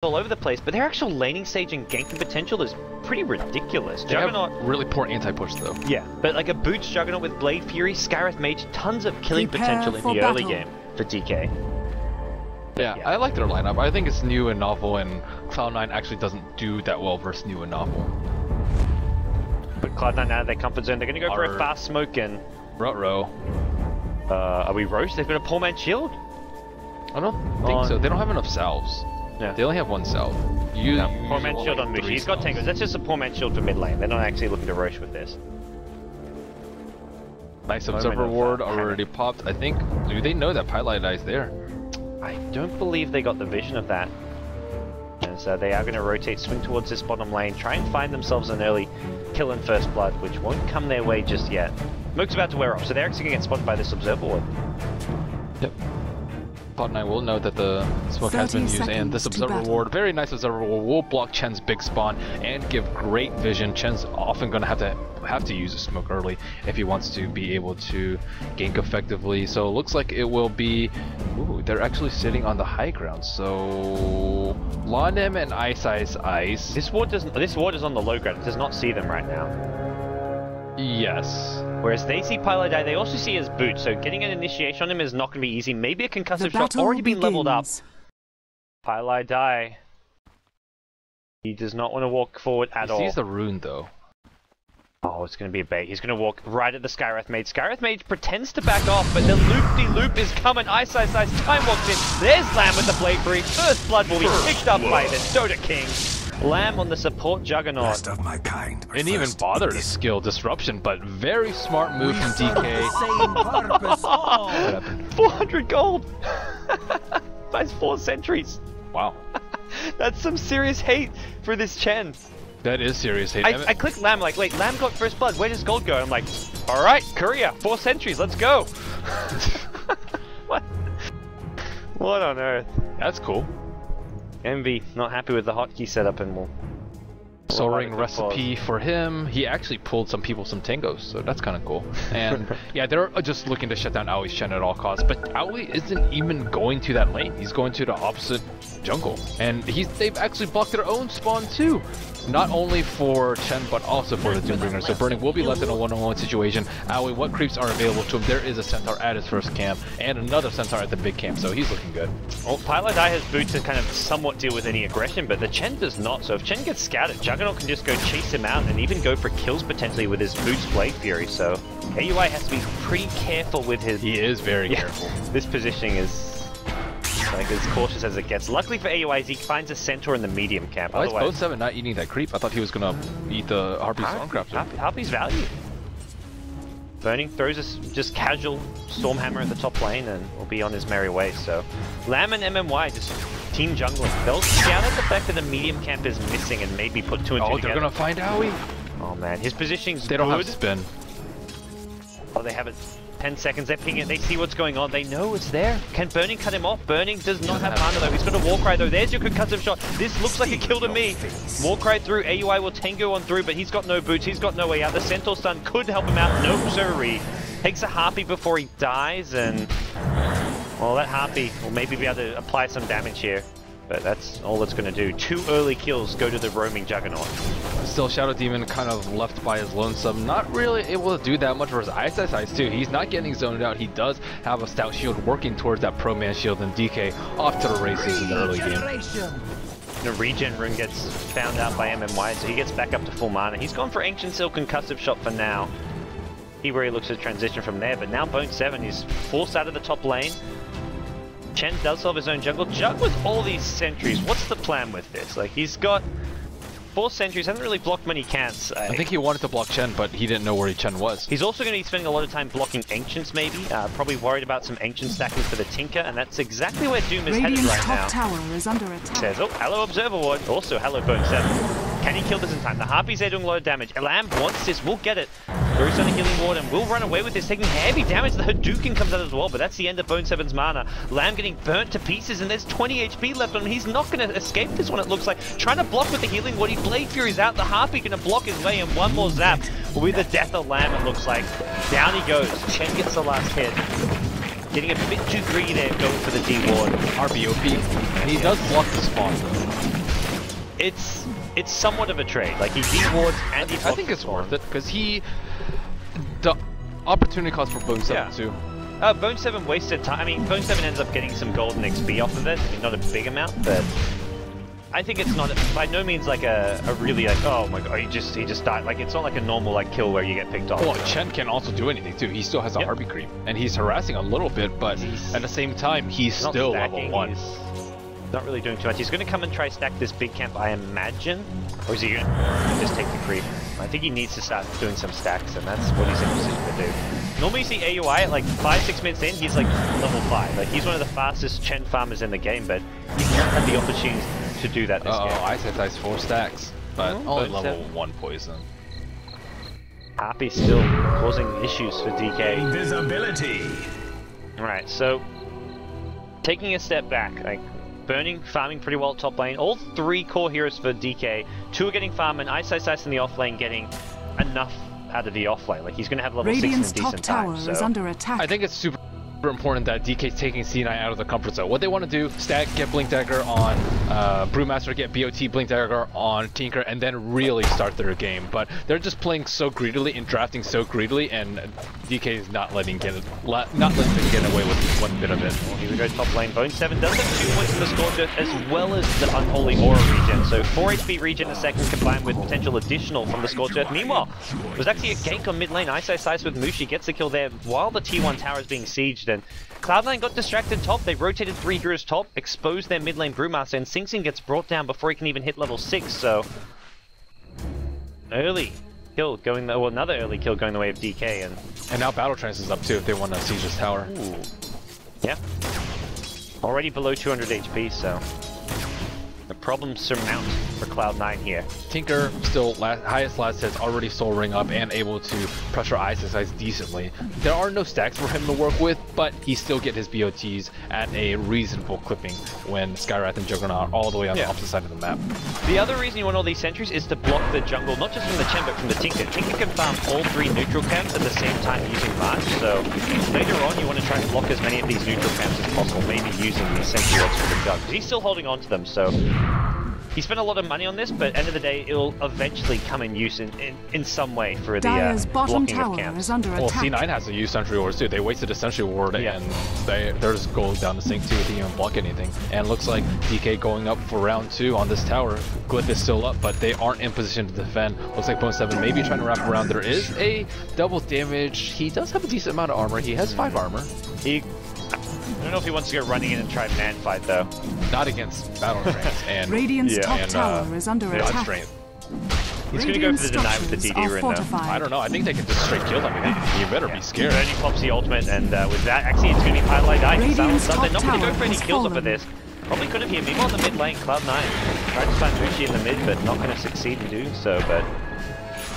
all over the place, but their actual laning stage and ganking potential is pretty ridiculous. They Juggernaut have really poor anti-push though. Yeah, but like a Boots Juggernaut with Blade Fury, Scarith Mage, tons of killing potential in the early game for DK. Yeah, I like their lineup. I think it's new and novel, and Cloud9 actually doesn't do that well versus new and novel. But Cloud9 out of their comfort zone, they're going to go for a fast smoke and... Rut-row. Are we Roche? They've got a poor man shield? I don't think so. They don't have enough salves. Yeah. They only have one salve. Poor man shield on Mushi. He's got Tangos. That's just a poor man shield for mid lane. They're not actually looking to Roche with this. Nice observer ward already popped. I think, do they know that Pilot Eye's there? I don't believe they got the vision of that. And so they are going to rotate, swing towards this bottom lane, try and find themselves an early kill and first blood, which won't come their way just yet. Smoke's about to wear off, so they're actually going to get spotted by this observer ward. Yep. Cloud9 will know that the smoke has been used, and this observer ward, very nice observer ward, will block Chen's big spawn and give great vision. Chen's often going to have to use a smoke early if he wants to be able to gank effectively. So it looks like it will be... Ooh, they're actually sitting on the high ground. So Lonim and iceiceice. This ward is on the low ground. It does not see them right now. Yes. Whereas they see Pilot Die, they also see his boot, so getting an initiation on him is not going to be easy. Maybe a concussive shot already been leveled up. Pilot Die. He does not want to walk forward at all. He sees the rune though. Oh, it's going to be a bait. He's going to walk right at the Scarith Mage. Scarith Mage pretends to back off, but the loop-de-loop is coming. Iceiceice time walks in. There's Lamb with the Blade Fury. First blood will be picked up by the Dota King. Lamb on the support Juggernaut. Best of my kind. Didn't even bother to skill disruption, but very smart move from DK. 400 gold! That's 4 sentries. Wow. That's some serious hate for this Chen. That is serious hate. I clicked Lamb, like, wait, Lamb got first blood, where does gold go? I'm like, alright, Korea, 4 sentries, let's go! What? What on earth? That's cool. Envy, not happy with the hotkey setup, and we'll... Soaring recipe for him. He actually pulled some tangos, so that's kind of cool. And yeah, they're just looking to shut down Aoi's Chen at all costs, but Aoi isn't even going to that lane. He's going to the opposite jungle, and they've actually blocked their own spawn too. Not only for Chen, but also for the Doombringer. So Burning will be left in a one-on-one situation. Aoi, what creeps are available to him? There is a Centaur at his first camp, and another Centaur at the big camp, so he's looking good. Well, Pilot Eye has boots to kind of somewhat deal with any aggression, but the Chen does not. So if Chen gets scouted, Juggernaut can just go chase him out and even go for kills potentially with his boots Blade Fury. So AUI has to be pretty careful with his... He is very careful. This positioning is... like as cautious as it gets. Luckily for AUI, he finds a Centaur in the medium camp. Why is Boat 7 not eating that creep? I thought he was gonna eat the Harpy Stormcrafter. Harpy's value. Burning throws a just casual Stormhammer at the top lane and will be on his merry way. So Lamb and MMY just team jungling. They'll scout at the fact that the medium camp is missing and maybe put 2 and 2 together. They're gonna find Aoi. Oh man, his positioning's They don't have spin. Oh, they have it. 10 seconds, they're pinging it, they see what's going on, they know it's there. Can Burning cut him off? Burning does not have mana though, he's got a Warcry though, there's your concussive shot. This looks like a kill to me. Warcry through, AUI will tango on through, but he's got no boots, he's got no way out. The Centaur stun could help him out, no siree. Takes a Harpy before he dies, and... well, that Harpy will maybe be able to apply some damage here. But that's all it's going to do. 2 early kills go to the roaming Juggernaut. Still, Shadow Demon kind of left by his lonesome. Not really able to do that much versus iceiceice too. He's not getting zoned out. He does have a stout shield working towards that Pro Man shield, and DK off to the races in the early game. The regen rune gets found out by MMY, so he gets back up to full mana. He's gone for Ancient Seal concussive shot for now. He really looks to transition from there, but now Bone 7 is forced out of the top lane. Chen does have his own jungle. Jug with all these sentries, what's the plan with this? Like, he's got 4 sentries, hasn't really blocked many cants. I think he wanted to block Chen, but he didn't know where Chen was. He's also going to be spending a lot of time blocking Ancients, maybe. Probably worried about some Ancient stacking for the Tinker, and that's exactly where Doom is headed right now. Tower is under attack. Says, oh, hello Observer Ward. Also, hello Bone 7. Can he kill this in time? The Harpy's there doing a lot of damage. Lamb wants this, we'll get it. Throws on a healing ward and we'll run away with this, taking heavy damage. The Hadouken comes out as well, but that's the end of Bone 7's mana. Lamb getting burnt to pieces, and there's 20 HP left on him. He's not going to escape this one, it looks like. Trying to block with the healing ward. He Blade Fury's out. The Harpy going to block his way, and one more zap will be the death of Lamb, it looks like. Down he goes. Chen gets the last hit. Getting a bit too greedy there, going for the D ward. Harpy OP. And he does block the spawn though. it's somewhat of a trade. Like he de-wards and he I think it's worth it because the opportunity cost for Bone 7 too. Bone 7 wasted time. I mean, Bone 7 ends up getting some golden XP off of it. I mean, not a big amount, but I think it's not by no means like a really like, oh my god, he just died. Like it's not like a normal like kill where you get picked off. Well, Chen can also do anything too. He still has a heartbeat creep, and he's harassing a little bit, but at the same time, he's still level 1. He's not really doing too much. He's going to come and try stack this big camp, I imagine, or is he going to just take the creep? I think he needs to start doing some stacks, and that's what he's interested to do. Normally you see AUI at like 5-6 minutes in, he's like level 5. Like he's one of the fastest Chen farmers in the game, but he's not had the opportunity to do that this game. iceiceice 4 stacks, but only level 1 poison. Happy still causing issues for DK. Invisibility. Alright, so taking a step back, like Burning farming pretty well top lane. All 3 core heroes for DK. 2 are getting farm, and iceiceice in the off lane getting enough out of the off lane. Like he's gonna have level 6 in a decent time. So is under attack. I think it's super important that DK's taking C9 out of the comfort zone. What they want to do, stack, get Blink Dagger on Brewmaster, get BOT Blink Dagger on Tinker, and then really start their game. But they're just playing so greedily and drafting so greedily, and DK is not letting them get away with one bit of it. Well, here we go, top lane. Bone 7 does have 2 points in the Scorcher, as well as the Unholy Aura regen. So 4 HP regen a second, combined with potential additional from the Scorcher. Meanwhile, it was actually a gank on mid lane. iceiceice with Mushi gets the kill there while the T1 tower is being sieged. And Cloud9 got distracted top. They rotated 3 heroes top, exposed their mid lane Brewmaster, and Sing Sing gets brought down before he can even hit level 6. So early kill going the, well, another early kill going the way of DK, and now Battle Trance is up too if they want to siege this tower. Ooh. Yeah, already below 200 HP, so the problem surmount for Cloud9 here. Tinker, still highest last hits, already soul ring up and able to pressure iceiceice decently. There are no stacks for him to work with, but he still get his BOTs at a reasonable clipping when Skywrath and Juggernaut are all the way on the opposite side of the map. The other reason you want all these sentries is to block the jungle, not just from the Chen, but from the Tinker. Tinker can farm all 3 neutral camps at the same time using March, so later on you want to try and block as many of these neutral camps as possible, maybe using the sentry wards for the Jug, because he's still holding on to them, so he spent a lot of money on this, but end of the day, it'll eventually come in use in some way for the blocking of camps. Is under well, attack. C9 has to use sentry wards too. They wasted a sentry ward, and they're just going down the sink too. They didn't even block anything. And looks like DK going up for round 2 on this tower. Glyph is still up, but they aren't in position to defend. Looks like Bone 7 maybe trying to wrap around. There is a double damage. He does have a decent amount of armor. He has 5 armor. I don't know if he wants to go running in and try man fight though. Not against Battle Trance and Radiant's top tower is under attack. Strength. He's going to go for the deny with the DD rune though. I don't know. I think they can just straight kill him. You better be scared. Bernie pops the ultimate, and with that, actually it's going to be highlight die. They're not going to go for any kills off of this. Probably could have here. Meanwhile, in the mid lane, Cloud9 tried to find Mushi in the mid, but not going to succeed in doing so. But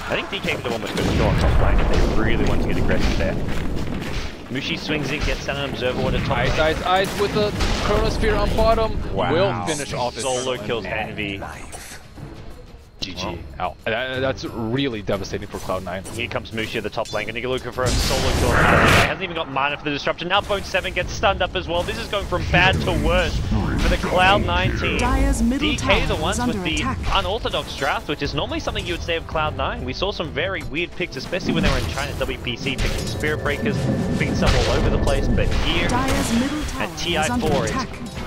I think DK could have almost got on top lane if they really want to get aggressive there. Mushi swings in, gets down an observer water top. Ice with the Chronosphere on bottom. Wow. Will finish off his solo kills Envy. GG. Ow. That's really devastating for Cloud9. Here comes Mushi at the top lane, gonna go looking for a solo kill. He hasn't even got mana for the disruption. Now Bone 7 gets stunned up as well. This is going from bad to worse for the Cloud9 team. DK the ones with the unorthodox draft, which is normally something you would say of Cloud9. We saw some very weird picks, especially when they were in China WPC, picking Spirit Breakers, picking some all over the place. But here at TI4 is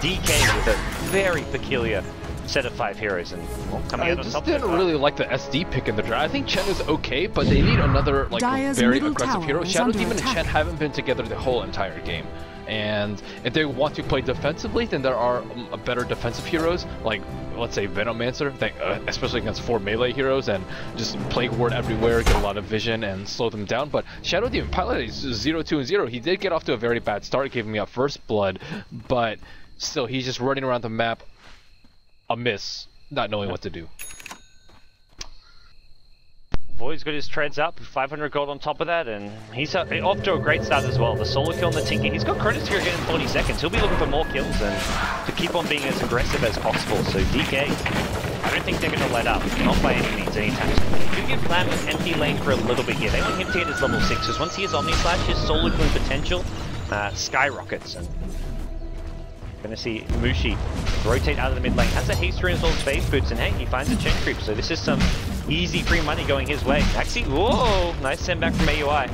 DK with a very peculiar set of 5 heroes, and coming out on top of it. I just didn't really like the SD pick in the draft. I think Chen is okay, but they need another like very aggressive hero. Shadow Demon and Chen haven't been together the whole entire game. And if they want to play defensively, then there are better defensive heroes, like let's say Venomancer, especially against 4 melee heroes, and just Plague Ward everywhere, get a lot of vision and slow them down. But Shadow Demon Pilot is 0-2 and 0. He did get off to a very bad start, giving me a first blood, but still he's just running around the map a miss, not knowing what to do. Void's got his treads up, 500 gold on top of that, and he's off to a great start as well. The solo kill and the Tinker. He's got Chronosphere again in 40 seconds. He'll be looking for more kills and to keep on being as aggressive as possible. So DK, I don't think they're going to let up. Not by any means anytime soon. Do give Clan an empty lane for a little bit here. They want him to get his level 6, because once he has Omni Slash, his solo kill potential skyrockets. And Gonna see Mushi rotate out of the mid lane. Has a haste to install space boots, and hey, he finds a chain creep. So this is some easy free money going his way. Maxi, whoa, nice send back from AUI.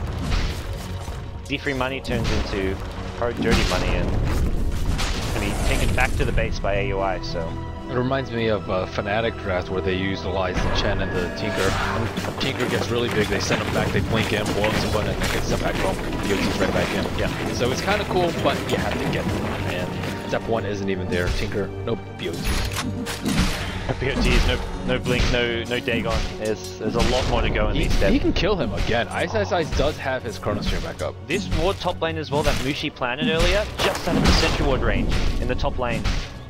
Easy free money turns into hard dirty money, and I mean taken back to the base by AUI. So it reminds me of a Fnatic draft where they used Elias, the Chen, and the Tinker. When Tinker gets really big, they send him back, they blink in, blow up some button, and then get sent back home. DOT's right back in. yeah, So it's kind of cool, but you have to get them. And step 1 isn't even there. Tinker, no BOT. BOTs, no blink, no Dagon. There's a lot more to go in these steps. He can kill him again. iceiceice does have his Chronosphere back up. This ward top lane as well that Mushi planted earlier, just out of the sentry ward range in the top lane.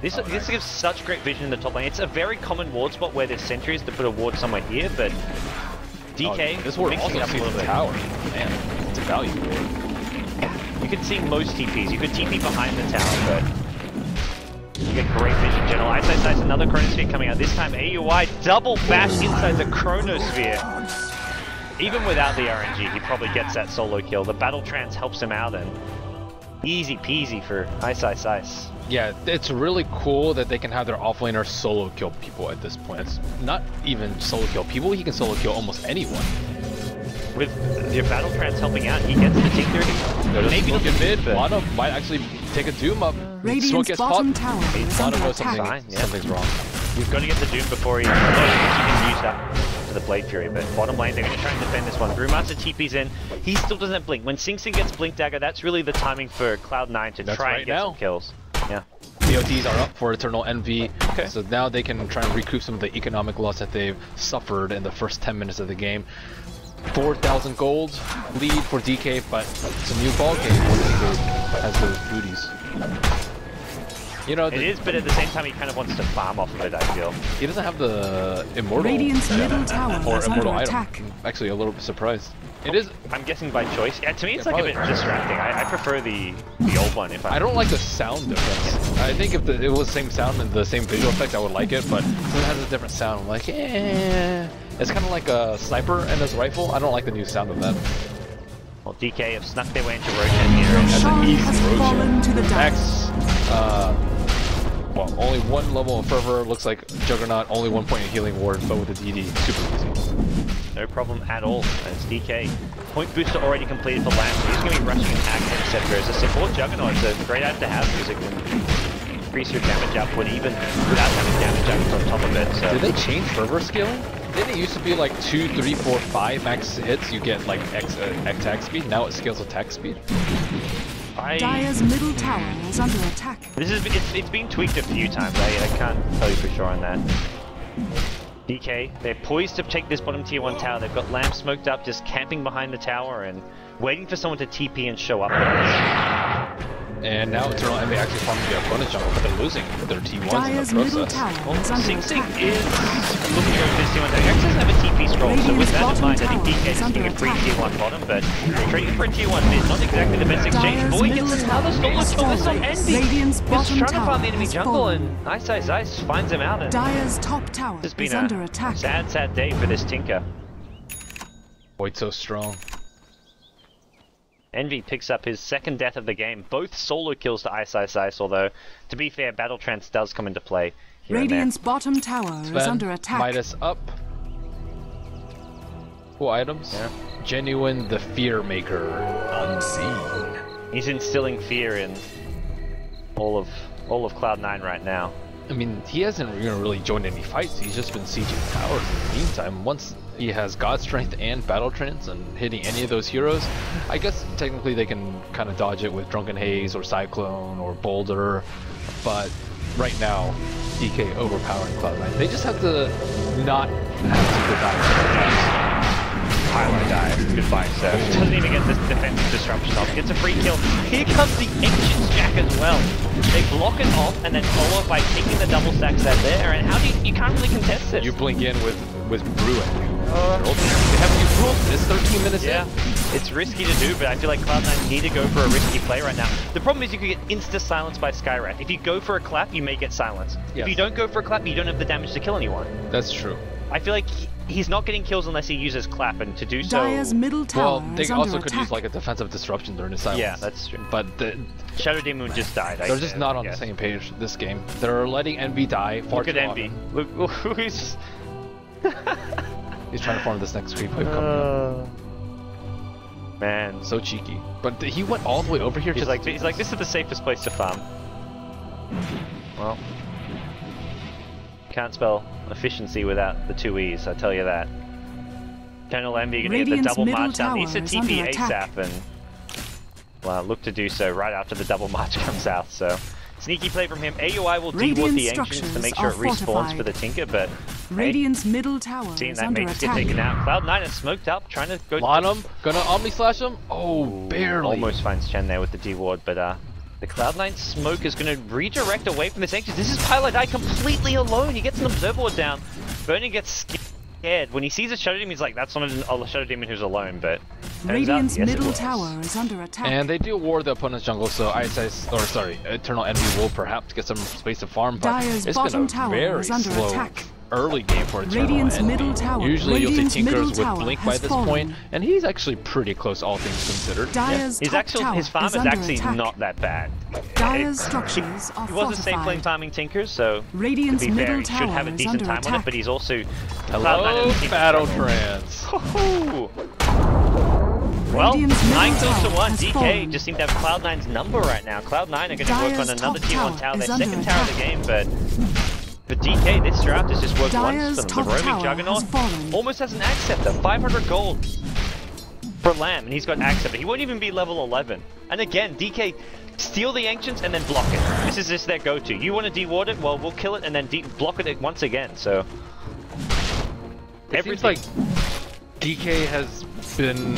This gives such great vision in the top lane. It's a very common ward spot where there's sentries to put a ward somewhere here, but DK this ward also up a sees little the bit. tower. Man, it's a value ward. You can see most TPs. You could TP behind the tower, but you get great vision. General iceiceice, another Chronosphere coming out. This time AUI double bash inside the Chronosphere. Even without the RNG, he probably gets that solo kill. The battle trance helps him out, and easy peasy for iceiceice. Yeah, it's really cool that they can have their offlaner solo kill people at this point. It's not even solo kill people, he can solo kill almost anyone. With your battle trance helping out, he gets the tick 30. Maybe look not at mid, but Mono might actually take a Doom up. Smoke Radiant's gets bottom popped. tower is Mono under knows attack. something's wrong. You've got to get the Doom before he can use that for the Blade Fury, but bottom lane, they're going to try and defend this one. Brewmaster TP's in, he still doesn't blink. When Sing Sing gets Blink Dagger, that's really the timing for Cloud9 to try and get some kills. Yeah. BOTs are up for Eternal Envy, Okay. so now they can try and recoup some of the economic loss that they've suffered in the first 10 minutes of the game. 4,000 gold lead for DK, but it's a new ball game where DK has those booties. You know, It is, but at the same time, he kind of wants to farm off of it, I feel. he doesn't have the immortal Radiant's middle tower or is immortal under item. attack. I'm actually a little bit surprised. It is. I'm guessing by choice. Yeah, to me, it's Yeah, like a bit probably. distracting. I prefer the old one. If I don't like the sound difference. I think if it was the same sound and the same visual effect, I would like it, but since it has a different sound, I'm like, eh. It's kind of like a sniper and his rifle. I don't like the new sound of that. Well, DK have snuck their way into Roshan here. And That's an Sean easy has Roshan. fallen to the Max, depths. well, only one level of fervor. Looks like Juggernaut, only 1 point in healing ward, but with the DD, super easy. No problem at all. As DK. Point booster already completed for Lamb. He's going to be rushing an Axe Interceptor. As a support Juggernaut, it's a great item to have because it can increase your damage output even without having damage output on top of it. So. Did they change fervor scaling? Didn't it used to be like 2, 3, 4, 5 max hits, you get like X attack speed? Now it scales attack speed? Dire's middle tower is under attack. It's been tweaked a few times. I can't tell you for sure on that. DK, they're poised to take this bottom tier 1 tower. They've got Lamb smoked up, just camping behind the tower and waiting for someone to TP and show up. And now Eternal Envy actually farming the opponent's jungle, but they're losing their T1s in Dire's the middle process. tower Well, is under Sing Sing attack. is looking over this tier 1 tower. He actually doesn't have a TP scroll, so with that in mind, I think DK is taking a free tier 1 bottom, but trading for a tier 1 mid, not exactly the best exchange. Dire's Void gets middle another tower solo kill. is This on fallen. Envy. Radiant's He's bottom trying to tower farm the enemy has jungle, fallen. and iceiceice finds him out. And Dire's top tower it's been is a under attack. sad day for this Tinker. Void's so strong. Envy picks up his second death of the game. Both solo kills to iceiceice, although, to be fair, Battle Trance does come into play here Radiant's bottom tower is Sven, under attack. Midas up. Cool items. Yeah. Genuine the Fear Maker. Unseen. and there. He's instilling fear in all of Cloud9 right now. I mean, he hasn't really joined any fights. He's just been sieging towers in the meantime. Once he has God Strength and Battle Trance and hitting any of those heroes, I guess technically they can kind of dodge it with Drunken Haze or Cyclone or Boulder. But right now, DK overpowering Cloud9. They just have to not have to die. Highlight dive. Goodbye, sir. Doesn't even get this defensive disruption off. Gets a free kill. Here comes the Ancient's Jack as well. They block it off and then follow it by taking the double stacks out there. And how do you can't really contest this. You blink in with Bruin. They haven't used rules. It's 13 minutes Yeah, in. it's risky to do, but I feel like Cloud9 need to go for a risky play right now. The problem is you could get insta-silenced by Skywrath. If you go for a clap, you may get silenced. Yes. If you don't go for a clap, you don't have the damage to kill anyone. That's true. I feel like he's not getting kills unless he uses clap, and to do so... Dire's middle tower Well, they is also under could attack. use like a defensive disruption during the silence. Yeah, that's true. But Shadow Demon just died. they're just not on the same page this game. They're letting Envy die far Look at too Envy. often. Look who's... He's trying to form this next creep wave coming up. Man. So cheeky. But he went all the way over here. He's like, this is the safest place to farm. Well, can't spell efficiency without the 2 E's, I tell you that. Colonel Envy gonna get the double march down. Needs to TP ASAP and well, look to do so right after the double march comes out. So sneaky play from him. AUI will deward the Ancients to make sure it respawns for the Tinker, but Radiant's middle tower seeing is that under mate's get attack. taken out. Cloud9 is smoked up, trying to go. On him, gonna Omni Slash him. Oh, barely. Almost finds Chen there with the deward, but the Cloud9 smoke is going to redirect away from this Ancient. This is Pilot completely alone. He gets an Observer Ward down. Burning gets scared. When he sees a Shadow Demon, he's like, that's not a Shadow Demon who's alone, but... Radiant's middle tower is under attack. And they do ward the opponent's jungle, so Eternal Envy will perhaps get some space to farm, but Dire's it's been bottom a tower very is under slow attack. early game for Eternal Radiant's Envy. middle tower. Usually Radiant's you'll see middle Tinkers with tower Blink has by this fallen. point, and he's actually pretty close, all things considered. Dire's His top tower his farm is under actually attack. not that bad. Dire's structures are He wasn't safe playing fortified. farming Tinkers, so Radiant's to be fair, middle he should tower have a is decent under time on it, attack. but he's also... Hello, Cloud9 Battle Trance. Well, Radiant's 9 middle kills to tower 1. has DK fallen. just seem to have Cloud9's number right now. Cloud9 are going to work on Dire's another top tier 1 tower tower, their is under second tower of the attack. game, but for DK, this draft has just worked Dire's once for them. top The roaming tower Juggernaut has fallen. almost has an Axe Scepter, 500 gold for Lamb, and he's got Axe Scepter. He won't even be level 11. And again, DK steal the Ancients and then block it. This is just their go-to. You want to deward it? Well, we'll kill it and then block it once again, so... It seems like DK has been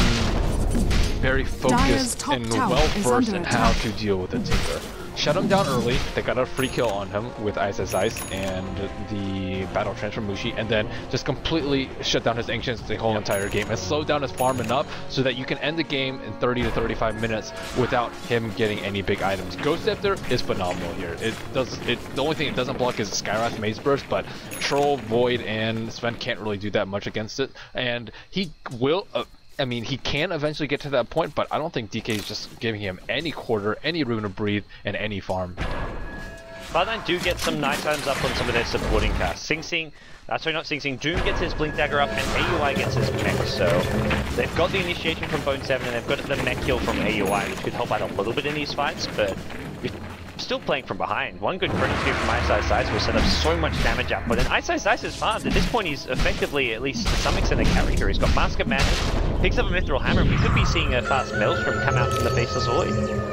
very Dire's focused top and tower well is versed under in how attack. to deal with the Tinker. Shut him down early, they got a free kill on him with iceiceice and the Battle Trance from Mushi, and then just completely shut down his Ancients the whole entire game and slow down his farm enough so that you can end the game in 30 to 35 minutes without him getting any big items. Ghost Scepter is phenomenal here. The only thing it doesn't block is Skywrath Maze Burst, but Troll, Void, and Sven can't really do that much against it, and he will... I mean, he can eventually get to that point, but I don't think DK is just giving him any quarter, any room to breathe, and any farm. Cloud9 do get some night times up on some of their supporting casts. Sorry, not Sing Sing. Doom gets his Blink Dagger up, and AUI gets his mech. So they've got the initiation from Bone 7, and they've got the mech kill from AUI, which could help out a little bit in these fights, but you're still playing from behind. One good Chronosphere from iceiceice will set up so much damage output, and iceiceice is farmed. At this point, he's effectively, at least to some extent, a carry here. He's got Mask of Madness, picks up a Mithril Hammer, and we could be seeing a fast Maelstrom come out from the Faceless Void.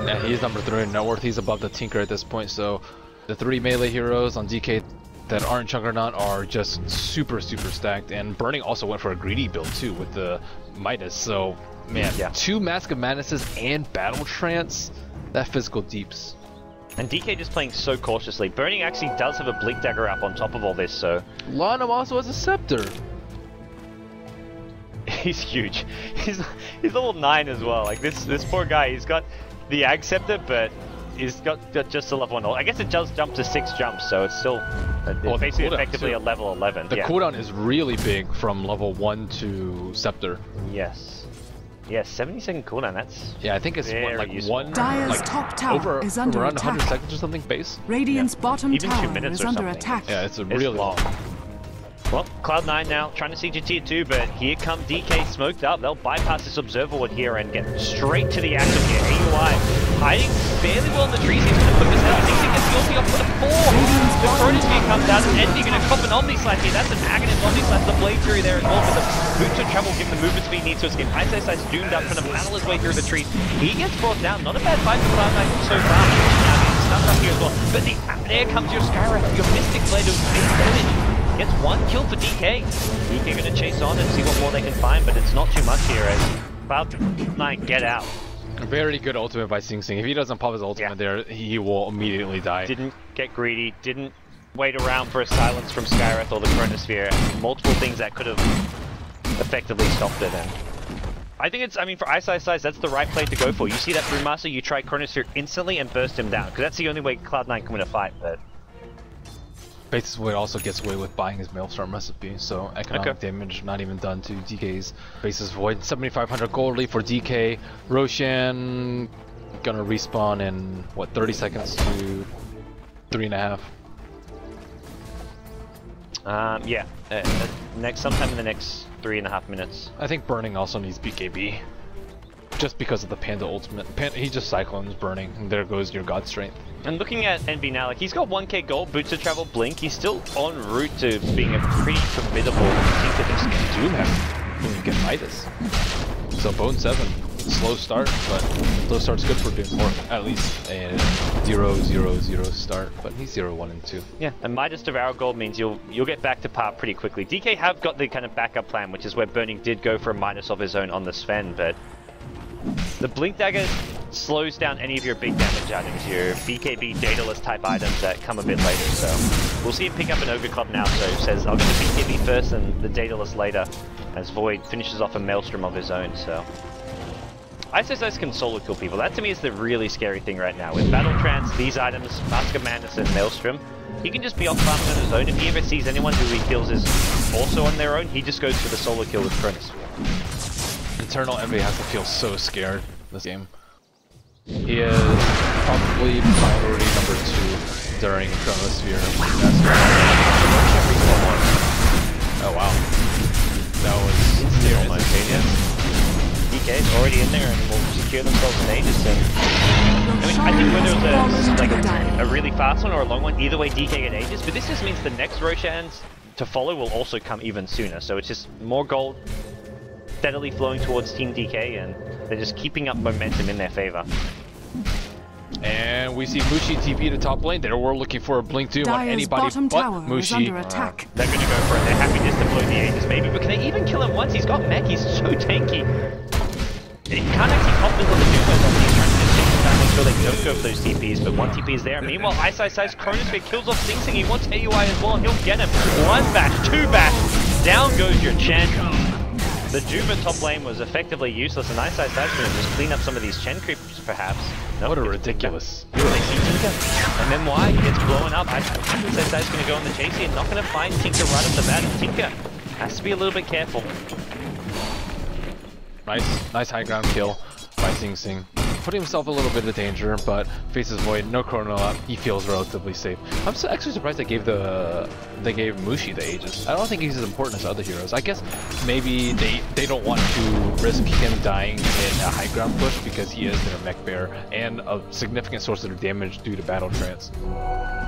Yeah, he's number 3 in net worth. He's above the Tinker at this point, so the 3 melee heroes on DK that aren't Juggernaut are just super stacked, and Burning also went for a greedy build too with the Midas, so man, Yeah. 2 Mask of Madnesses and Battle Trance, that physical deeps. And DK just playing so cautiously. Burning actually does have a Blink Dagger up on top of all this, so... Lanham also has a Scepter. He's huge. He's level 9 as well. Like this poor guy, he's got the Ag Scepter, but he's got just a level 1. I guess it does jump to 6 jumps, so it's still basically effectively too. a level 11. The yeah. cooldown is really big from level 1 to Scepter. Yes. Yeah, 70-second cooldown, that's... Yeah, I think it's what, very like useful. one, Dire's like top tower over is under around 100 attack. seconds or something base. Radiant's bottom Even 2 tower minutes is or under something. attack. Yeah, it's It's really long. Well, Cloud9 now trying to siege a tier 2, but here come DK smoked up. They'll bypass this Observer Ward here and get straight to the action here. AUI hiding fairly well in the trees. He's going to put this out. He gets the ulti up for the 4. The Chronosphere comes out, and Envy going to cop an Omni Slash here. That's an Agonist Omni Slash. The Blade Fury there as well, but the boots of trouble give the movement speed needs to escape. iceiceice doomed up, trying to battle his way through the trees. He gets brought down. Not a bad fight for Cloud9 so far. Now getting stuck up here as well. But there comes your Skywrath, your Mystic Blade doing big damage. Gets 1 kill for DK. DK going to chase on and see what more they can find, but it's not too much here as Cloud9 get out. Very good ultimate by Sing Sing. If he doesn't pop his ultimate there, he will immediately die. Didn't get greedy, didn't wait around for a silence from Skywrath or the Chronosphere. Multiple things that could have effectively stopped it. And I think it's, I mean, for iceiceice, that's the right play to go for. You see that Brewmaster, you try Chronosphere instantly and burst him down, because that's the only way Cloud9 can win a fight, but... Faceless Void also gets away with buying his Maelstrom recipe, so economic damage not even done to DK's Faceless Void. 7,500 gold lead for DK. Roshan gonna respawn in what, 30 seconds to 3.5. Yeah, sometime in the next 3.5 minutes. I think Burning also needs BKB. Just because of the Panda ultimate. He just Cyclones Burning, and there goes your God Strength. And looking at Envy now, like he's got 1k gold, Boots of Travel, Blink. He's still en route to being a pretty formidable team to this Doom has when you get Midas. So Bone 7, slow start, but slow start's good for Doom, or at least a 0-0-0 start. But he's 0-1 and 2. Yeah, and Midas Devour Gold means you'll get back to par pretty quickly. DK have got the kind of backup plan, which is where Burning did go for a minus of his own on the Sven, but the Blink Dagger slows down any of your big damage items, your BKB Daedalus type items that come a bit later, so we'll see him pick up an Ogre Club now, so says I'll get the BKB first and the Daedalus later, as Void finishes off a Maelstrom of his own, so iceiceice can solo kill people. That to me is the really scary thing right now. With Battle Trance, these items, Mask of Madness and Maelstrom, he can just be off farming on his own. If he ever sees anyone who he kills is also on their own, he just goes for the solo kill with Prince. Eternal Envy has to feel so scared this game. He is probably priority number 2 during Chronosphere. Oh wow. That was almost DK is already in there and will secure themselves in Aegis. And I think whether it was like a really fast one or a long one, either way DK get Aegis, but this just means the next Roshans to follow will also come even sooner. So it's just more gold steadily flowing towards Team DK, and they're just keeping up momentum in their favor. And we see Mushi TP to top lane. They were looking for a Blink Doom on anybody but Mushi. They're going to go for it. They're happy just to blow the Aegis maybe, but can they even kill him once? He's got mech, he's so tanky. He can't actually pop this on the Doom, he's trying to just take the time, make sure they don't go for those TPs, but one TP is there. Meanwhile, iceiceice Chronosphere kills off Sing Sing. He wants AUI as well, and he'll get him. 1 bash, 2 bash, down goes your Chen. The Doom at top lane was effectively useless, and iceiceice going to just clean up some of these Chen creeps, perhaps. Nope, what a ridiculous. They see Tinker, and then why? He gets blown up. iceiceice going to go on the chase here, not going to find Tinker right off the bat, and Tinker has to be a little bit careful. Nice high ground kill by Sing Sing. Putting himself a little bit of danger, but Faceless Void, no chrono up, he feels relatively safe. I'm actually surprised they gave Mushi the Aegis. I don't think he's as important as other heroes. I guess maybe they don't want to risk him dying in a high ground push because he is their mech bear and a significant source of their damage due to Battle Trance.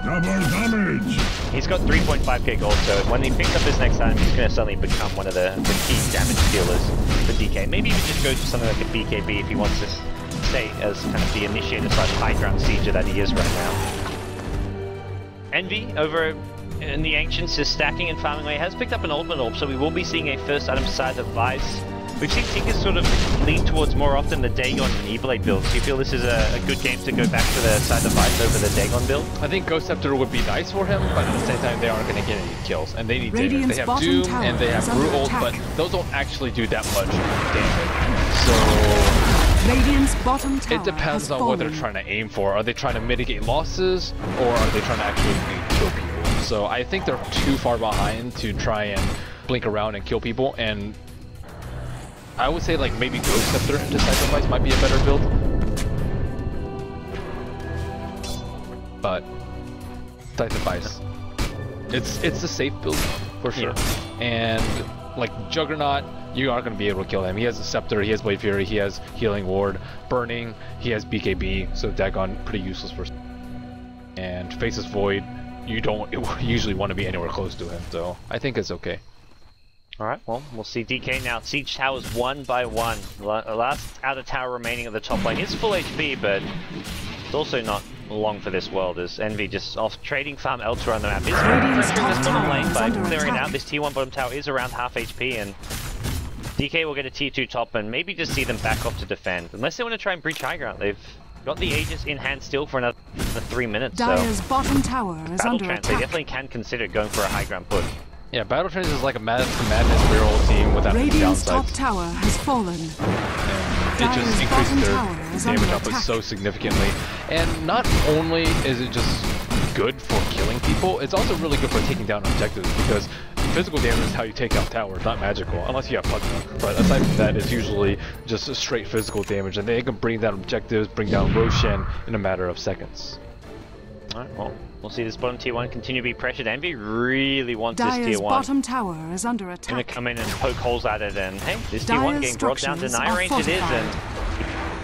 Double damage! He's got 3.5k gold, so when he picks up his next item, he's going to suddenly become one of the key damage dealers for DK. Maybe he just goes for something like a BKB if he wants to stay as kind of the initiator / high ground sieger that he is right now. Envy over in the Ancients is stacking and farming away, has picked up an ultimate orb, so we will be seeing a first item Scythe of Vice. We've seen Tinker sort of lean towards more often the Dagon and E-Blade builds. Do you feel this is a good game to go back to the Scythe of Vice over the Dagon build? I think Ghost Scepter would be nice for him, but at the same time they aren't going to get any kills, and they need damage. They have Doom and they have Brute ult, but those don't actually do that much damage. So Radiant's bottom tower it depends on what they're trying to aim for. Are they trying to mitigate losses, or are they trying to actually kill people? So I think they're too far behind to try and blink around and kill people, and I would say like maybe Ghost Scepter into Sacrifice might be a better build. But Sacrifice, it's a safe build for sure. Yeah. And like Juggernaut, you aren't going to be able to kill him. He has a Scepter, he has Blade Fury, he has Healing Ward, Burning, he has BKB, so Dagon pretty useless for. And Faceless Void, you don't usually want to be anywhere close to him, so I think it's okay. Alright, well, we'll see DK now. Siege towers 1 by 1. Last outer tower remaining at the top lane is full HP, but it's also not long for this world, as Envy just off trading farm elsewhere on the map. Is pressuring this bottom lane by clearing it out. This tier 1 bottom tower is around half HP, and DK will get a tier 2 top and maybe just see them back off to defend. Unless they want to try and breach high ground. They've got the Aegis in hand still for another 3 minutes, Dire's bottom tower is Battle under Trance, attack. they definitely can consider going for a high ground push. Yeah, Battle Trance is like a madness reroll team without any Radiant's downsides. top tower has fallen. And it just increases their damage output so significantly. And not only is it just good for killing people, it's also really good for taking down objectives, because physical damage is how you take out towers, not magical, unless you have Pugna. But aside from that, it's usually just a straight physical damage, and they can bring down objectives, bring down Roshan in a matter of seconds. Alright, well, we'll see this bottom tier 1 continue to be pressured. Envy really wants this Dyer's tier 1. bottom tower is under attack. Gonna come in and poke holes at it, and hey, this tier 1 Dyer's getting brought down. structures Deny are range it is, and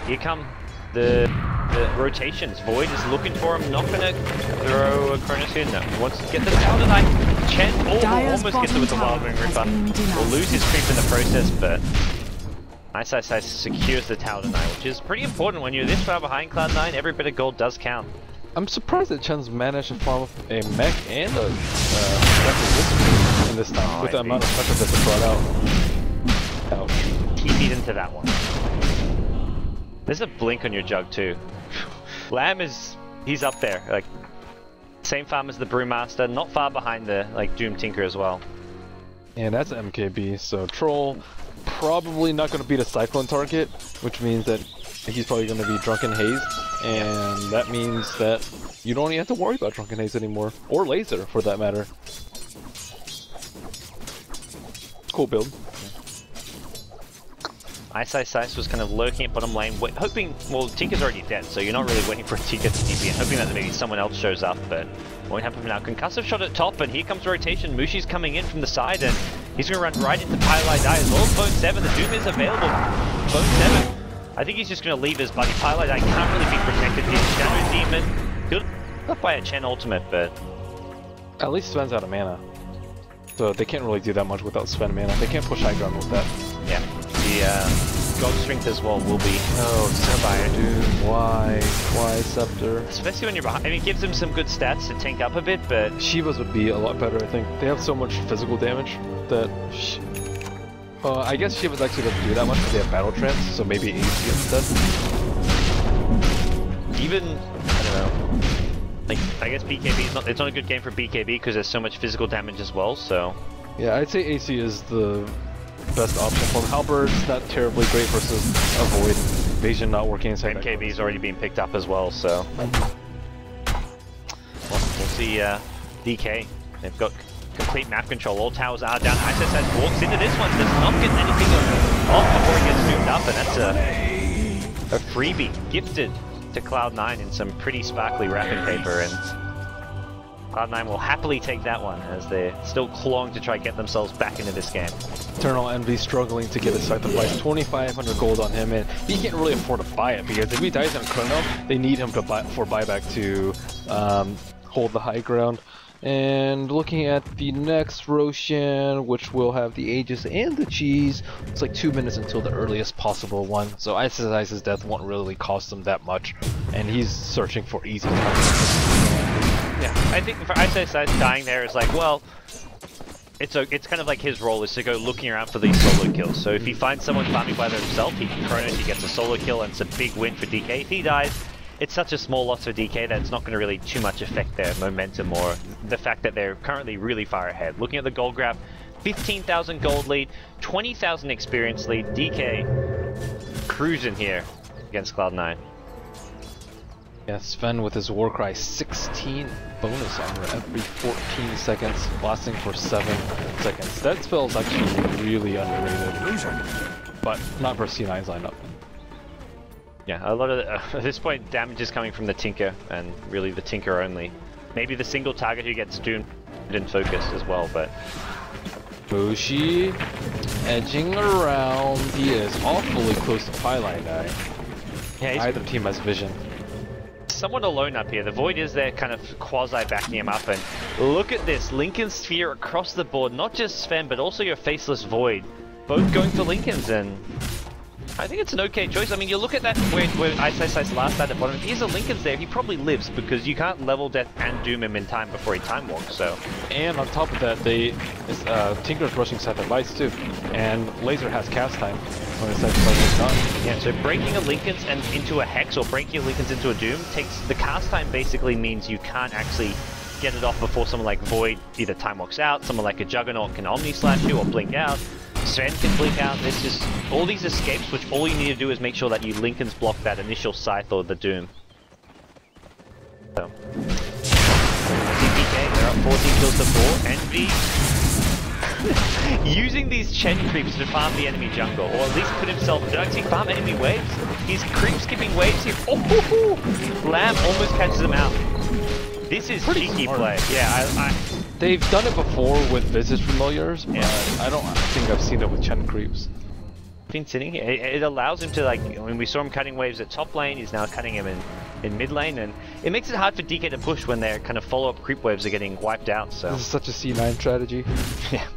here come the rotations. Void is looking for him, not gonna throw a Cronus in. No, he wants to get the tower tonight. Chen almost gets it with the Wild Wing Ripper. Will lose his creep in the process, but iceiceice secures the tower tonight, which is pretty important when you're this far behind Cloud9. Every bit of gold does count. I'm surprised that Chen's managed to farm a mech and a resistance in this time, with the amount of pressure that's brought out. Ouch. He beat into that one. There's a blink on your jug too. Lamb he's up there, like same farm as the Brewmaster, not far behind the Doom Tinker as well. And that's MKB, so Troll probably not going to beat a Cyclone target, which means that he's probably going to be Drunken Haze, and that means that you don't even have to worry about Drunken Haze anymore, or Laser for that matter. Cool build. iceiceice was kind of lurking at bottom lane, hoping, well, Tinker's already dead, so you're not really waiting for a Tinker to TP and hoping that maybe someone else shows up, but won't happen now. Concussive shot at top, and here comes rotation. Mushi's coming in from the side, and he's going to run right into Pylai Die as well as Bone 7. The Doom is available. Bone 7, I think he's just going to leave his buddy. Pylai Die can't really be protected here. Shadow Demon, killed up by a Chen ultimate, but at least Sven's out of mana, so they can't really do that much without Sven mana. They can't push high ground with that. Yeah, the God Strength as well will be. Oh, Sapphire, dude. Why Scepter? Especially when you're behind. I mean, it gives them some good stats to tank up a bit, but Shivas would be a lot better, I think. They have so much physical damage that. I guess Shivas actually doesn't do that much because they have Battle Trance, so maybe AC instead. Even, I don't know. I guess BKB is it's not a good game for BKB because there's so much physical damage as well. So. Yeah, I'd say AC is the best option for him. Halberd's not terribly great versus a Void. Evasion not working inside. MKB's already being picked up as well, so. Well, we'll see DK. They've got complete map control. All towers are down. iceiceice walks into this one. Does not get anything off before he gets zoomed up, and that's a freebie gifted to Cloud9 in some pretty sparkly wrapping paper, and Cloud9 will happily take that one as they're still clawing to try to get themselves back into this game. Eternal Envy struggling to get a sacrifice, 2,500 gold on him, and he can't really afford to buy it because if he dies on Chrono, they need him to buy for buyback to hold the high ground. And looking at the next Roshan, which will have the Aegis and the Cheese, it's like 2 minutes until the earliest possible one, so iceiceice's death won't really cost him that much, and he's searching for easy targets. Yeah, I think for iceiceice dying there is like, well, it's kind of like his role is to go looking around for these solo kills. So if he finds someone farming by themselves, he can Chronos, he gets a solo kill, and it's a big win for DK. If he dies, it's such a small loss for DK that it's not going to really too much affect their momentum or the fact that they're currently really far ahead. Looking at the gold graph, 15,000 gold lead, 20,000 experience lead. DK cruising here against Cloud9. Yeah, Sven with his Warcry, 16 bonus armor every 14 seconds, lasting for 7 seconds. That spell is actually really underrated, but not for C9's lineup. Yeah, a lot of at this point damage is coming from the Tinker, and really the Tinker only. Maybe the single target who gets doomed in focus as well, but Mushi edging around. He is awfully close to Pylai Die. Yeah, either team has vision. Somewhat alone up here. The Void is there kind of quasi backing him up, and look at this Lincoln Sphere across the board. Not just Sven, but also your Faceless Void. Both going for Lincolns, and I think it's an okay choice. I mean, you look at that where iceiceice last at the bottom. If he has a Lincoln's there, he probably lives because you can't level death and doom him in time before he time walks. So, and on top of that, Tinker's rushing sacrifice too, and Laser has cast time when his sacrifice is done. Yeah, so breaking a Lincoln's and into a Hex or breaking a Lincoln's into a Doom takes the cast time. Basically means you can't actually get it off before someone like Void either time walks out. Someone like a Juggernaut can Omni Slash you or blink out. Sven can blink out. There's just all these escapes, which all you need to do is make sure that you Lincoln's block that initial Scythe or the Doom. So, Now 14 kills to 4. Envy using these Chen creeps to farm the enemy jungle, or at least put himself, did I see farm enemy waves? He's creep skipping waves here. Oh, Lamb almost catches him out. This is Pretty cheeky smart. play. Yeah, They've done it before with Visage Familiars, but I don't think I've seen it with Chen creeps. been sitting here. It allows him to, like, when we saw him cutting waves at top lane, he's now cutting him in mid lane, and it makes it hard for DK to push when their kind of follow-up creep waves are getting wiped out, so. This is such a C9 strategy. Yeah.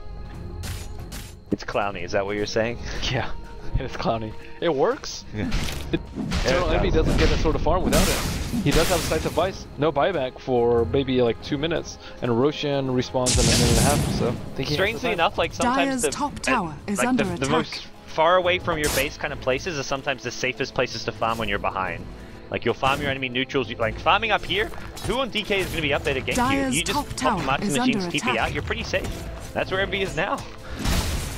It's clowny, is that what you're saying? Yeah, it's clowny. It works. Yeah. Eternal Envy doesn't get that sort of farm without it. He does have Sight of Vice, no buyback for maybe like 2 minutes, and Roshan respawns in a minute and a half, so I think he Strangely enough, like sometimes Dire's top tower is like under the attack. most far away from your base kind of places are sometimes the safest places to farm when you're behind. Like you'll farm your enemy neutrals, like farming up here, who on DK is going to be up there to gank Dire's you? You top just tower pop Marks is Machines under TP attack. out, you're pretty safe. That's where Envy is now.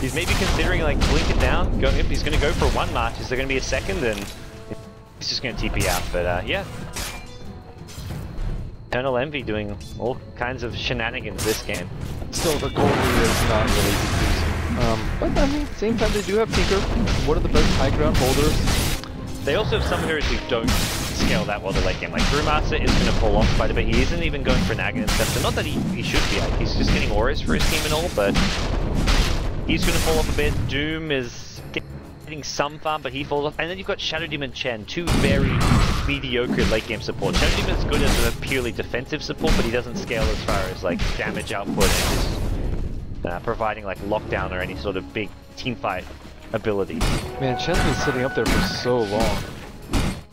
He's maybe considering like blinking down, going if he's going to go for one march, is there going to be a second, and he's just going to TP out, but yeah. Eternal Envy doing all kinds of shenanigans this game. Still, the goal is not really decreasing. But I mean, at the same time, they do have Tinker, one of the best high ground holders. They also have some heroes who don't scale that well the late game. Like Brewmaster is going to fall off quite a bit. He isn't even going for Naga and stuff. So not that he should be. Like, he's just getting auras for his team and all, but he's going to fall off a bit. Doom is getting some farm, but he falls off. And then you've got Shadow Demon Chen, two very mediocre late game support. Shadow Demon's good as a purely defensive support, but he doesn't scale as far as like damage output and just providing like lockdown or any sort of big teamfight ability. Man, Chen's been sitting up there for so long.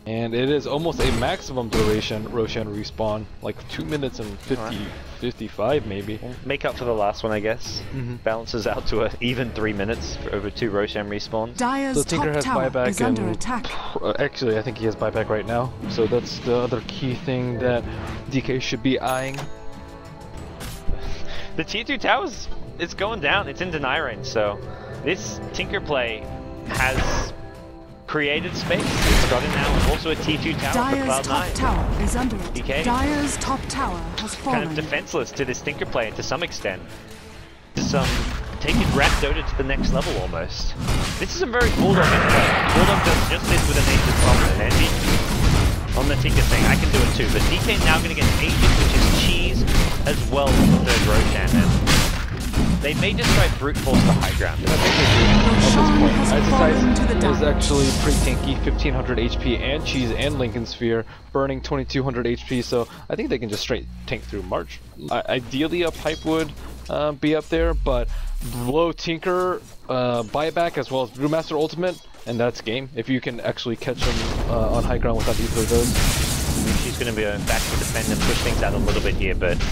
And it is almost a maximum duration Roshan respawn, like 2 minutes and 55 maybe. We'll make up for the last one, I guess. Balances out to an even 3 minutes for over 2 Roshan respawns. Dire's So Tinker top has tower buyback is under and attack. actually I think he has buyback right now. So that's the other key thing that DK should be eyeing. The tier 2 towers, it's going down. It's in deny range, so this Tinker play has created space. It's got it now. Also a T2 tower for Dire's top Cloud9. tower is under attack. DK. Dire's top tower has fallen. Kind of defenseless to this Tinker play to some extent. Just taking Rat Dota to the next level almost. This is a very Bulldog play. Bulldog does just this with a native problem and Andy. On the Tinker thing, I can do it too, but DK now going to get an agent, which is cheese, as well as the third Roshan, and they may just try brute force the high ground. I think they do at Roshan this has fallen point. to the Ice is damage. actually pretty tanky, 1500 HP and cheese and Lincoln Sphere, burning 2200 HP, so I think they can just straight tank through March. Ideally a pipe would be up there, but low Tinker, buyback as well as Brewmaster ultimate, and that's game. If you can actually catch him on high ground without either of those. She's going to be going back to defend and push things out a little bit here, but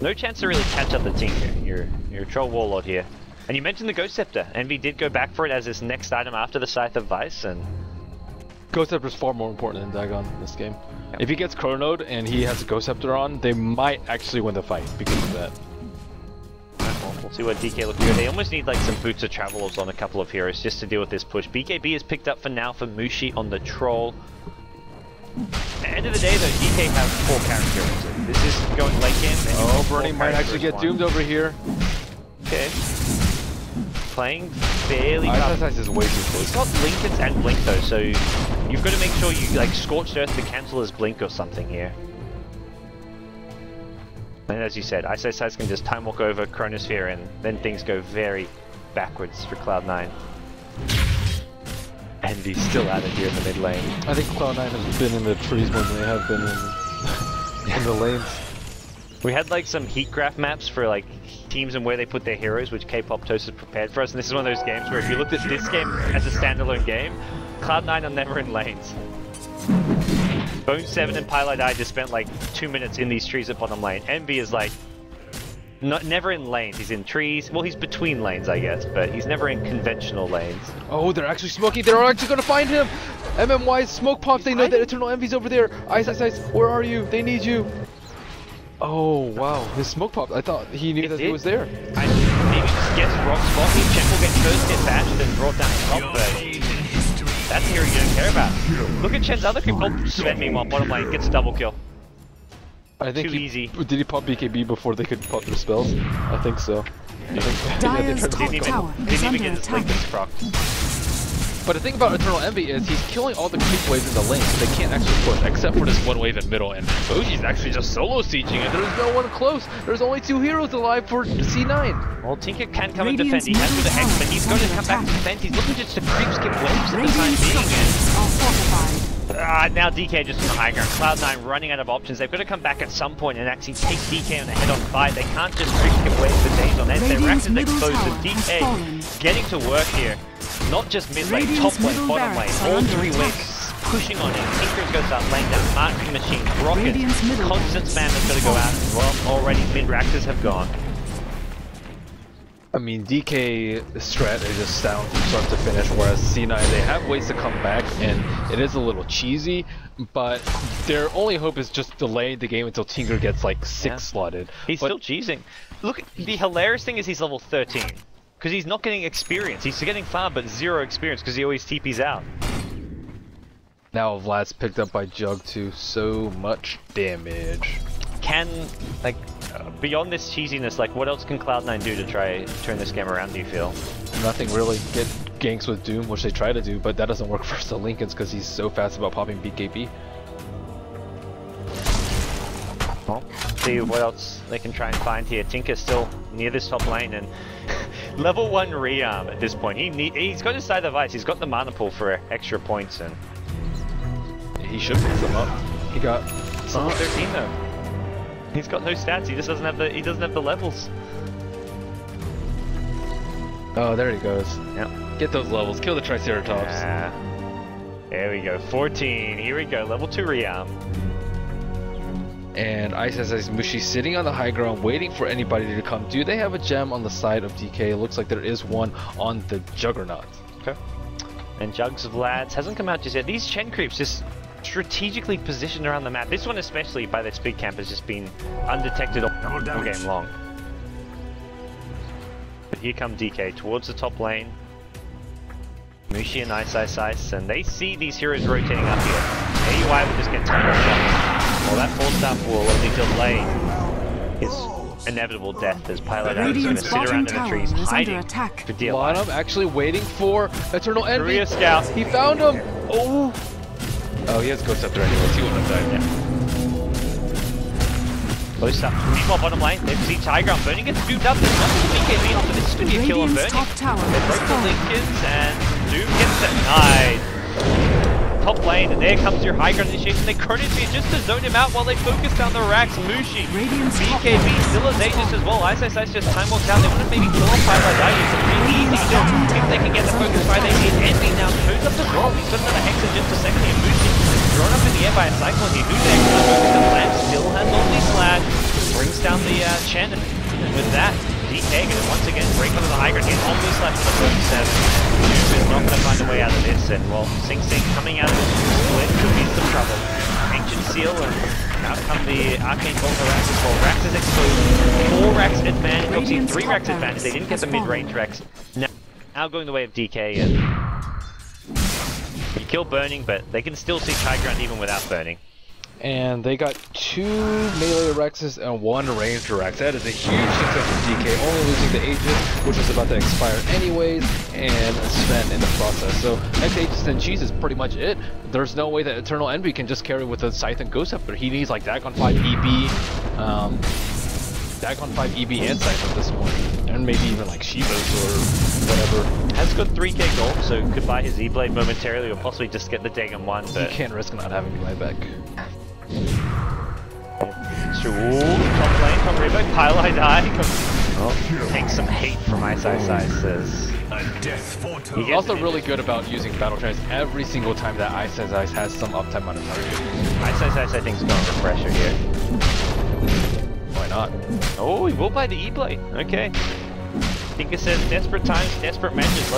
no chance to really catch up the Tinker. You're a troll warlord here. And you mentioned the Ghost Scepter. Envy did go back for it as his next item after the Scythe of Vice, and Ghost Scepter is far more important than Dagon in this game. Yep. If he gets Chronode and he has a Ghost Scepter on, they might actually win the fight because of that. well, we'll see what DK looking at. They almost need like some Boots of Travelers on a couple of heroes just to deal with this push. BKB is picked up for now for Mushi on the Troll. At the end of the day though, DK have 4 characters. This is going late game. And you have 4 Bernie might actually get characters, doomed over here. Okay. Playing fairly iceiceice is way too He's close. got Lincolns and Blink though, so you've got to make sure you like Scorched Earth to cancel his Blink or something here. And as you said, iceiceice can just time walk over Chronosphere and then things go very backwards for Cloud9. And he's still at it here in the mid lane. I think Cloud9 has been in the trees more than they have been in the lanes. We had like some heat graph maps for like teams and where they put their heroes, which K-Pop Toast has prepared for us, and this is one of those games where if you looked at this game as a standalone game, Cloud9 are never in lanes. Bone7 and Pylite I just spent like 2 minutes in these trees at bottom lane. Envy is like never in lanes. He's in trees. Well, he's between lanes, I guess, but he's never in conventional lanes. Oh, they're actually smoking. They're actually going to find him. MMY's smoke pops. They know that Eternal Envy's over there. iceiceice, where are you? They need you. Oh, wow. His smoke popped. I thought he knew that he was there. I maybe just guess wrong spot. Chen will get first hit bashed and brought down the top, but that's the hero you don't care about. Look at Chen's other creep. Oh, Sven meanwhile, bottom lane, gets a double kill. I think Too easy. Did he pop BKB before they could pop their spells? I think so. Dyer's top tower is Didn't even under get his attack. Linken's proc. But the thing about Eternal Envy is he's killing all the creep waves in the lane, so they can't actually push, except for this one wave in middle, and Boji's actually just solo sieging it. There's no one close. There's only 2 heroes alive for C9. Well, Tinker can come and defend. He has with the Hex, but he's going to come back to defend. He's looking just to creep skip waves at the time Radiant being. structures are fortified. Now DK just on the high ground. Cloud9 running out of options. They've got to come back at some point and actually take DK on a head-on fight. They can't just creep skip waves for days on end. Their Rax is exposed to DK getting to work here. Not just mid lane, top lane, bottom lane, all 3 waves pushing on him. Tinker's going to start laying down marking machines, rockets, constant spam is going to go out as well. Already mid Raxes have gone. I mean, DK strat is just down from start to finish, whereas C9, they have ways to come back, and it is a little cheesy, but their only hope is just delaying the game until Tinker gets like 6 slotted. He's still cheesing. Look, the hilarious thing is he's level 13. Because he's not getting experience. He's getting farm, but 0 experience because he always TPs out. Now Vlad's picked up by Jug too, so much damage. Can, like, beyond this cheesiness, like, what else can Cloud9 do to try turn this game around, do you feel? Nothing really. Get ganks with Doom, which they try to do, but that doesn't work for the Linken's because he's so fast about popping BKB. Well, see what else they can try and find here. Tinker's still near this top lane and level 1 rearm at this point. He's got his side of ice. He's got the mana pool for extra points and he should pick them up. He got level 13 though. He's got no stats. He just doesn't have the levels. Oh, there he goes. Yep. Get those levels. Kill the Triceratops. There we go. 14. Here we go. Level 2 rearm. And iceiceice Mushi sitting on the high ground waiting for anybody to come. Do they have a gem on the side of DK? It looks like there is one on the Juggernaut. Okay. And Jugs of Vlads hasn't come out just yet. These Chen creeps just strategically positioned around the map. This one especially by this big camp has just been undetected all game long. But here come DK towards the top lane. Mushi and iceiceice, and they see these heroes rotating up here. AUI will just get tons of shots. Well, that force staff will only delay his inevitable death as Pilot is going to sit around in the trees hiding for dear life. Bottom actually waiting for Eternal Envy. Korea Scout. He found him! Oh! Oh, he has Ghost Scepter anyways, he wouldn't have died. Yeah. Close up. Meanwhile, bottom lane, they see Tiger Burning gets duped up. There's nothing to BKB off, but this is going to be a kill on Burning. They broke the Linken's and Doom gets denied. Top lane, and there comes your high ground initiation. They Chrono Spear just to zone him out while they focus down the Rax. Mushi, BKB still as Aegis as well. iceiceice just time walks out. They want to maybe kill off Pilot Dagger. It's a pretty easy kill if they can get the focus fire they need. Envy now shows up as well. He's got another Hex in just a second here. Mushi thrown up in the air by a Cyclone here. Who's there? The Lamp still has only Slad. Brings down the Chen, and with that, DK gonna once again break onto the high ground. He's almost left for the 37. Doom is not gonna find a way out of this, and well, Sing Sing coming out of this split could be some trouble. Ancient Seal, and now come the Arcane Bolt for Rax as well. Rax is exposed. 4 Rax advantage, obviously 3 Rax advantage. They didn't get the mid-range Rax. Now going the way of DK, and you kill Burning, but they can still see high ground even without Burning. And they got 2 melee Rexes and 1 ranged Rex. That is a huge success for DK, only losing the Aegis, which was about to expire anyways, and Sven in the process. So next Aegis and Cheese is pretty much it. There's no way that Eternal Envy can just carry with a Scythe and Ghost Scepter. He needs like Dagon 5 EB, Dagon 5 EB and Scythe at this point. And maybe even like Shivas or whatever. Has got 3k gold, so could buy his E-Blade momentarily or possibly just get the Dagon 1, but... You can't risk not having my back. Ooh, top lane from Rivo, Pilot die. Oh, take some hate from iceiceice. He's also really good about using Battle Trance every single time that iceiceice has some uptime on a target. iceiceice I think is going for pressure here. Why not? Oh, he will buy the E-Blade. Okay. Tinker says desperate times, desperate measures.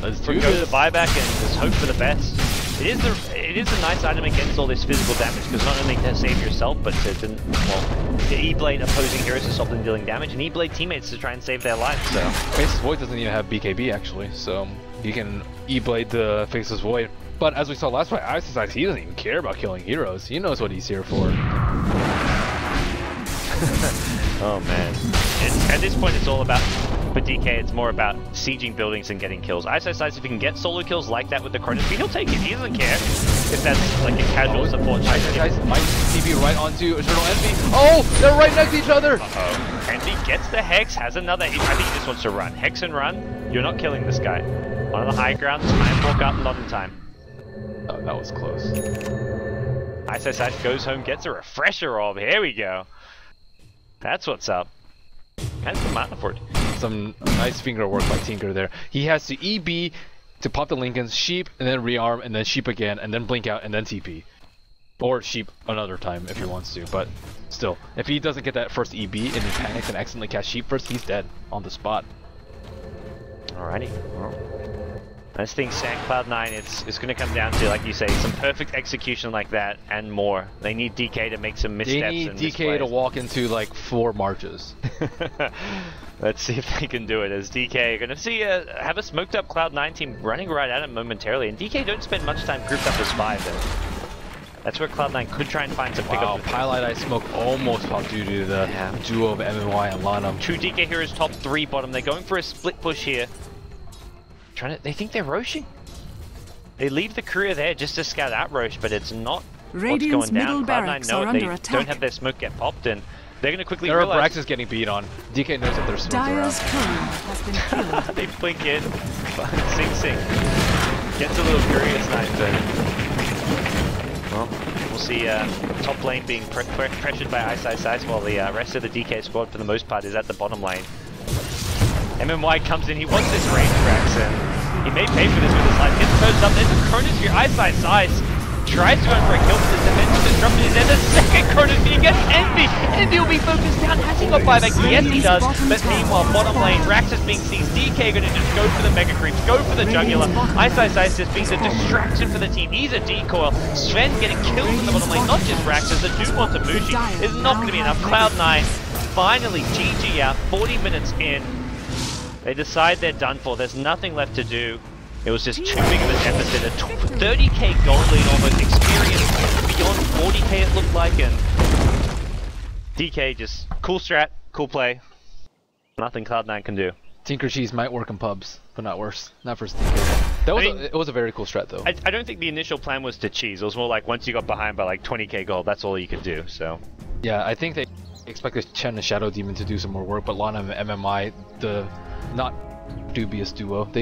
Let's do go this. the buyback and just hope for the best. It is a nice item against all this physical damage because not only to save yourself, but to the E-Blade opposing heroes to stop them dealing damage, and E-Blade teammates to try and save their lives. So Faceless Void doesn't even have BKB actually, so you can E-Blade the Faceless Void. But as we saw last fight, iceiceice, he doesn't even care about killing heroes. He knows what he's here for. Oh man. At this point it's all about, for DK it's more about sieging buildings and getting kills. iceiceice, if he can get solo kills like that with the Chronos Speed, he'll take it. He doesn't care if that's like a casual support. iceiceice might TP right onto Eternal Envy. Oh, they're right next to each other! Uh-oh. Envy gets the Hex, has another, I think he just wants to run. Hex and run, you're not killing this guy. On the high ground, time walk up, not in time. Oh, that was close. iceiceice goes home, gets a refresher orb. Here we go. That's what's up. That's the mana for it. Some nice finger work by Tinker there. He has to EB to pop the Lincolns, sheep, and then rearm, and then sheep again, and then blink out, and then TP. Or sheep another time if he wants to, but still. If he doesn't get that first EB and he panics and accidentally cast sheep first, he's dead on the spot. Alrighty. Well, I just think Cloud9, it's going to come down to, like you say, some perfect execution like that and more. They need DK to make some missteps. They need and DK to walk into like 4 marches. Let's see if they can do it, as DK are going to see have a smoked up Cloud9 team running right at him momentarily, and DK don't spend much time grouped up as 5 though. That's where Cloud9 could try and find some pickup. Pilot Ice Smoke almost popped due to the duo of MMY and Lana. True DK Heroes top 3 bottom. They're going for a split push here. They think they're Roshing. They leave the courier there just to scout out Roche, but it's not what's going down. Cloud9 know it. They don't have their smoke get popped, and they're going to quickly realize... Brax is getting beat on. DK knows that there's smokes Dyer's around. has been killed. They blink in. Sing. Gets a little curious night, but... Well, we'll see top lane being pressured by iceiceice while the rest of the DK squad, for the most part, is at the bottom lane. MMY comes in, he wants this range Brax, and he may pay for this with his life. Gets posted up, there's a Cronus here, iceiceice tries to go for a kill, but the dimension disruption is there. The second Cronus here gets Envy! Envy will be focused down, has he got buyback? Yes he does, but meanwhile, bottom lane, Rax is being seized, DK gonna just go for the mega creeps, go for the jugular. iceiceice just being the distraction for the team, he's a decoy. Sven getting killed in the bottom lane, not just Rax, as the duel to Mushi is not gonna be enough. Cloud9 finally GG out, 40 minutes in. They decide they're done for. There's nothing left to do. It was just too big of a deficit. A 30k gold lead, almost experience beyond 40k it looked like, and DK just cool strat, cool play. Nothing Cloud9 can do. Tinker Cheese might work in pubs, but not worse. Not for DK. That was it was a very cool strat though. I don't think the initial plan was to cheese. It was more like once you got behind by like 20k gold, that's all you could do. So yeah, I think they expected Chen and Shadow Demon to do some more work, but Lana and MMI, the not dubious duo, they